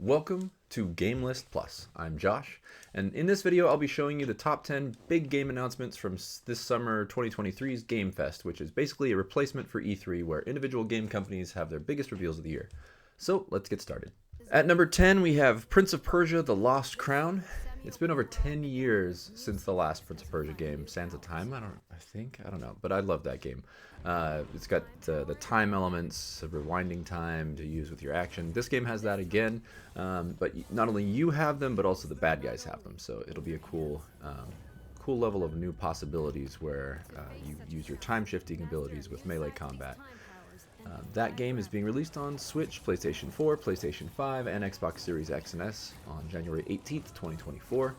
Welcome to Game List Plus. I'm Josh, and in this video I'll be showing you the top 10 big game announcements from this summer 2023's Game Fest, which is basically a replacement for E3 where individual game companies have their biggest reveals of the year. So let's get started. At number 10 we have Prince of Persia: The Lost Crown. It's been over 10 years since the last Prince of Persia game, Sands of Time, I don't know, but I love that game. It's got the time elements, rewinding time to use with your action. This game has that again, but not only you have them, but also the bad guys have them, so it'll be a cool level of new possibilities where you use your time shifting abilities with melee combat. That game is being released on Switch, PlayStation 4, PlayStation 5, and Xbox Series X and S on January 18th, 2024.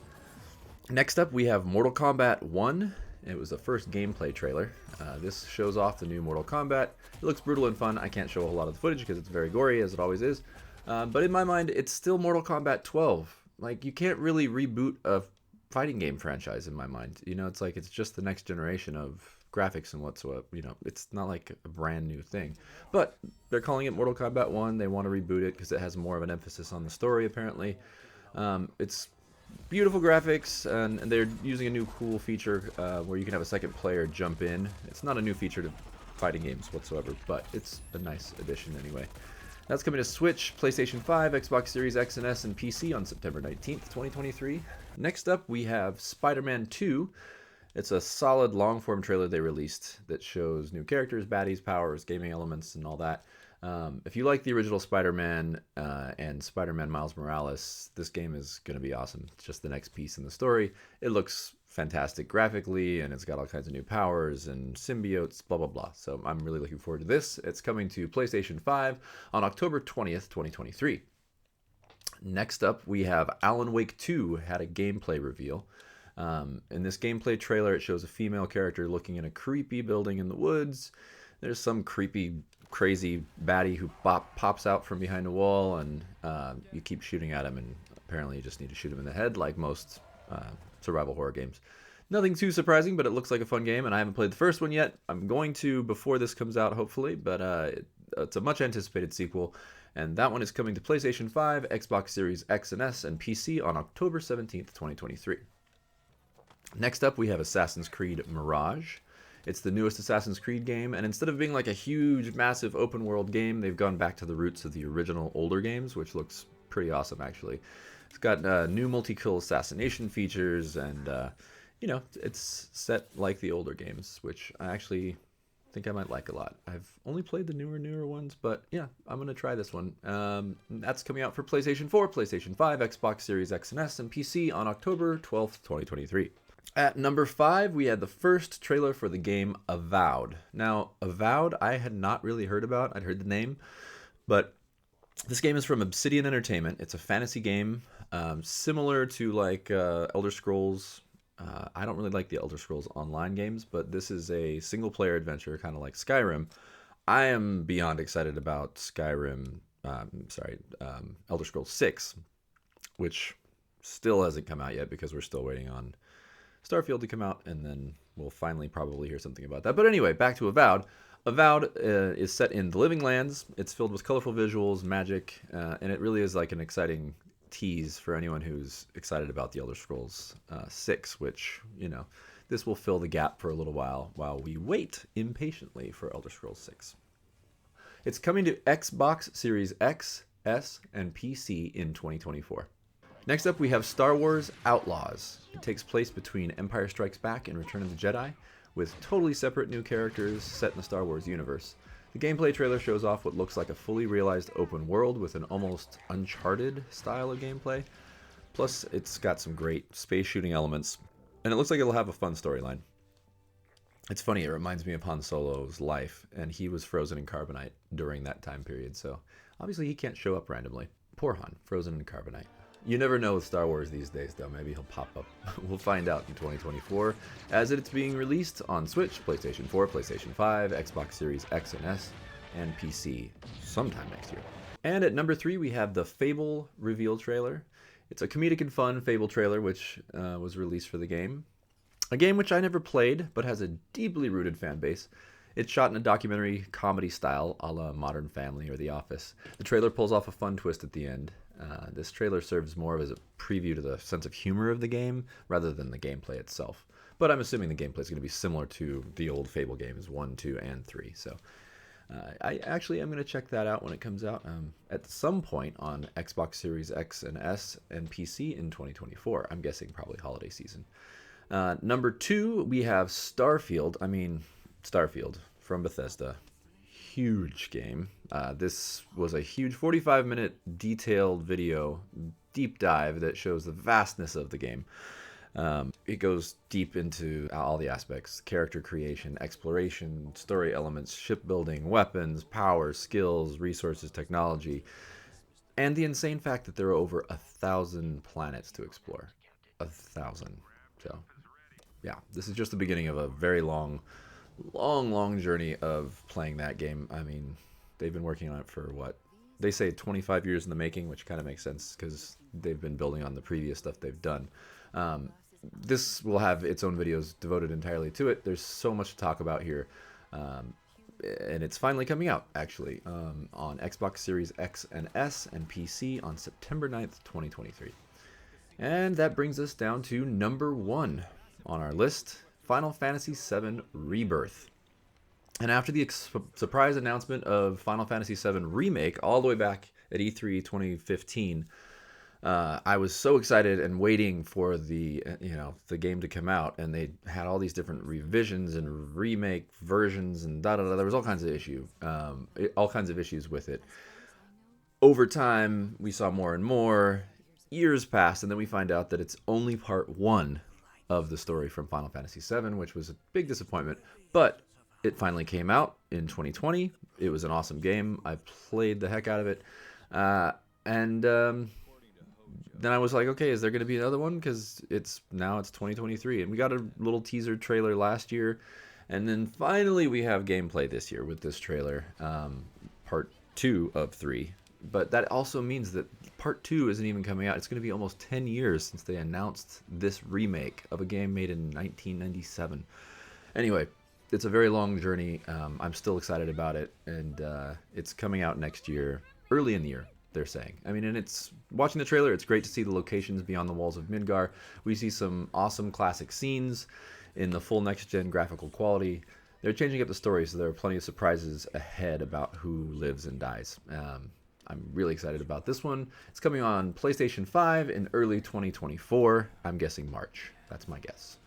Next up, we have Mortal Kombat 1. It was the first gameplay trailer. This shows off the new Mortal Kombat. It looks brutal and fun. I can't show a whole lot of the footage because it's very gory, as it always is. But in my mind, it's still Mortal Kombat 12. Like, you can't really reboot a fighting game franchise in my mind. You know, it's like it's just the next generation of graphics and whatsoever. You know, it's not like a brand new thing. But they're calling it Mortal Kombat 1. They want to reboot it because it has more of an emphasis on the story, apparently. It's beautiful graphics, and they're using a new cool feature where you can have a second player jump in. It's not a new feature to fighting games whatsoever, but it's a nice addition anyway. That's coming to Switch, PlayStation 5, Xbox Series X and S, and PC on September 19th, 2023. Next up, we have Spider-Man 2. It's a solid long-form trailer they released that shows new characters, baddies, powers, gaming elements, and all that. If you like the original Spider-Man and Spider-Man Miles Morales, this game is going to be awesome. It's just the next piece in the story. It looks fantastic graphically, and it's got all kinds of new powers and symbiotes, blah, blah, blah. So I'm really looking forward to this. It's coming to PlayStation 5 on October 20th, 2023. Next up, we have Alan Wake 2 had a gameplay reveal. In this gameplay trailer, it shows a female character looking in a creepy building in the woods. There's some creepy, crazy baddie who pops out from behind a wall, and you keep shooting at him, and apparently you just need to shoot him in the head like most survival horror games. Nothing too surprising, but it looks like a fun game, and I haven't played the first one yet. I'm going to before this comes out, hopefully, but it's a much anticipated sequel, and that one is coming to PlayStation 5, Xbox Series X and S, and PC on October 17th, 2023. Next up, we have Assassin's Creed Mirage. It's the newest Assassin's Creed game, and instead of being like a huge, massive open-world game, they've gone back to the roots of the original older games, which looks pretty awesome, actually. It's got new multi-kill assassination features, and, you know, it's set like the older games, which I actually think I might like a lot. I've only played the newer ones, but yeah, I'm going to try this one. That's coming out for PlayStation 4, PlayStation 5, Xbox Series X and S, and PC on October 12th, 2023. At number 5, we had the first trailer for the game Avowed. Now, Avowed, I had not really heard about. I'd heard the name, but this game is from Obsidian Entertainment. It's a fantasy game, similar to like Elder Scrolls. I don't really like the Elder Scrolls Online games, but this is a single-player adventure, kind of like Skyrim. I am beyond excited about Elder Scrolls 6, which still hasn't come out yet because we're still waiting on Starfield to come out, and then we'll finally probably hear something about that. But anyway, back to Avowed. Avowed is set in the Living Lands. It's filled with colorful visuals, magic, and it really is like an exciting tease for anyone who's excited about the Elder Scrolls 6, which, you know, this will fill the gap for a little while we wait impatiently for Elder Scrolls 6. It's coming to Xbox Series X, S, and PC in 2024. Next up, we have Star Wars Outlaws. It takes place between Empire Strikes Back and Return of the Jedi, with totally separate new characters set in the Star Wars universe. The gameplay trailer shows off what looks like a fully realized open world with an almost Uncharted style of gameplay. Plus, it's got some great space shooting elements, and it looks like it'll have a fun storyline. It's funny, it reminds me of Han Solo's life, and he was frozen in carbonite during that time period, so obviously he can't show up randomly. Poor Han, frozen in carbonite. You never know with Star Wars these days, though. Maybe he'll pop up. We'll find out in 2024, as it's being released on Switch, PlayStation 4, PlayStation 5, Xbox Series X and S, and PC sometime next year. And at number 3, we have the Fable reveal trailer. It's a comedic and fun Fable trailer, which was released for the game. A game which I never played, but has a deeply rooted fan base. It's shot in a documentary comedy style a la Modern Family or The Office. The trailer pulls off a fun twist at the end. This trailer serves more as a preview to the sense of humor of the game rather than the gameplay itself. But I'm assuming the gameplay is going to be similar to the old Fable games 1, 2, and 3. So I actually am going to check that out when it comes out at some point on Xbox Series X and S and PC in 2024. I'm guessing probably holiday season. Number 2, we have Starfield from Bethesda. Huge game. This was a huge 45-minute detailed video, deep dive that shows the vastness of the game. It goes deep into all the aspects: character creation, exploration, story elements, shipbuilding, weapons, power, skills, resources, technology, and the insane fact that there are over 1,000 planets to explore. 1,000. So, yeah, this is just the beginning of a very long journey of playing that game. I mean, they've been working on it for what? They say 25 years in the making, which kind of makes sense because they've been building on the previous stuff they've done. This will have its own videos devoted entirely to it. There's so much to talk about here. And it's finally coming out, actually, on Xbox Series X and S and PC on September 9th, 2023. And that brings us down to number 1 on our list, Final Fantasy VII Rebirth. And after the surprise announcement of Final Fantasy VII Remake all the way back at E3 2015, I was so excited and waiting for the game to come out, and they had all these different revisions and remake versions and da da da. There was all kinds of issues with it. Over time, we saw more and more. Years passed, and then we find out that it's only part 1 of the story from Final Fantasy VII, which was a big disappointment. But it finally came out in 2020. It was an awesome game. I played the heck out of it, and then I was like, okay, is there going to be another one? Because it's 2023, and we got a little teaser trailer last year, and then finally we have gameplay this year with this trailer, part 2 of 3. But that also means that part 2 isn't even coming out. It's going to be almost 10 years since they announced this remake of a game made in 1997. Anyway, it's a very long journey. I'm still excited about it, and it's coming out next year, early in the year, they're saying. I mean, and it's watching the trailer, it's great to see the locations beyond the walls of Midgar. We see some awesome classic scenes in the full next-gen graphical quality. They're changing up the story, so there are plenty of surprises ahead about who lives and dies. I'm really excited about this one. It's coming on PlayStation 5 in early 2024. I'm guessing March. That's my guess.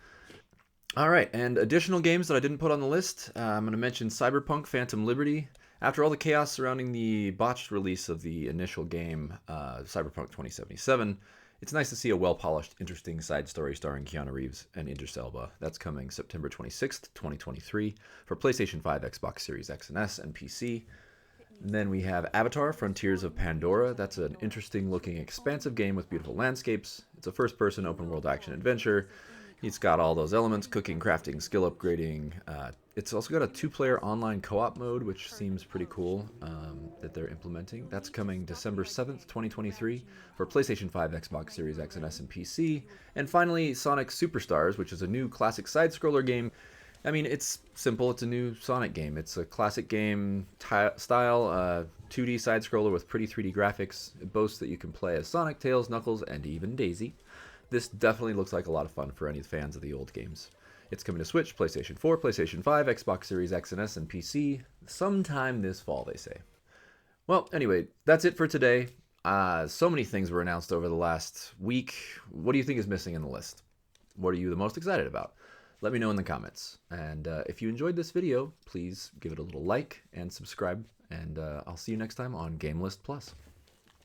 All right, and additional games that I didn't put on the list. I'm going to mention Cyberpunk Phantom Liberty. After all the chaos surrounding the botched release of the initial game, Cyberpunk 2077, it's nice to see a well-polished, interesting side story starring Keanu Reeves and Idris Elba. That's coming September 26th, 2023 for PlayStation 5, Xbox Series X and S, and PC. And then we have Avatar: Frontiers of Pandora. That's an interesting-looking, expansive game with beautiful landscapes. It's a first-person open-world action-adventure. It's got all those elements: cooking, crafting, skill upgrading. It's also got a 2-player online co-op mode, which seems pretty cool that they're implementing. That's coming December 7th, 2023 for PlayStation 5, Xbox Series X and S, and PC. And finally, Sonic Superstars, which is a new classic side-scroller game. I mean, it's simple. It's a new Sonic game. It's a classic game style, 2D side-scroller with pretty 3D graphics. It boasts that you can play as Sonic, Tails, Knuckles, and even Daisy. This definitely looks like a lot of fun for any fans of the old games. It's coming to Switch, PlayStation 4, PlayStation 5, Xbox Series X and S, and PC sometime this fall, they say. Well, anyway, that's it for today. So many things were announced over the last week. What do you think is missing in the list? What are you the most excited about? Let me know in the comments. And if you enjoyed this video, please give it a little like and subscribe. And I'll see you next time on Game List Plus.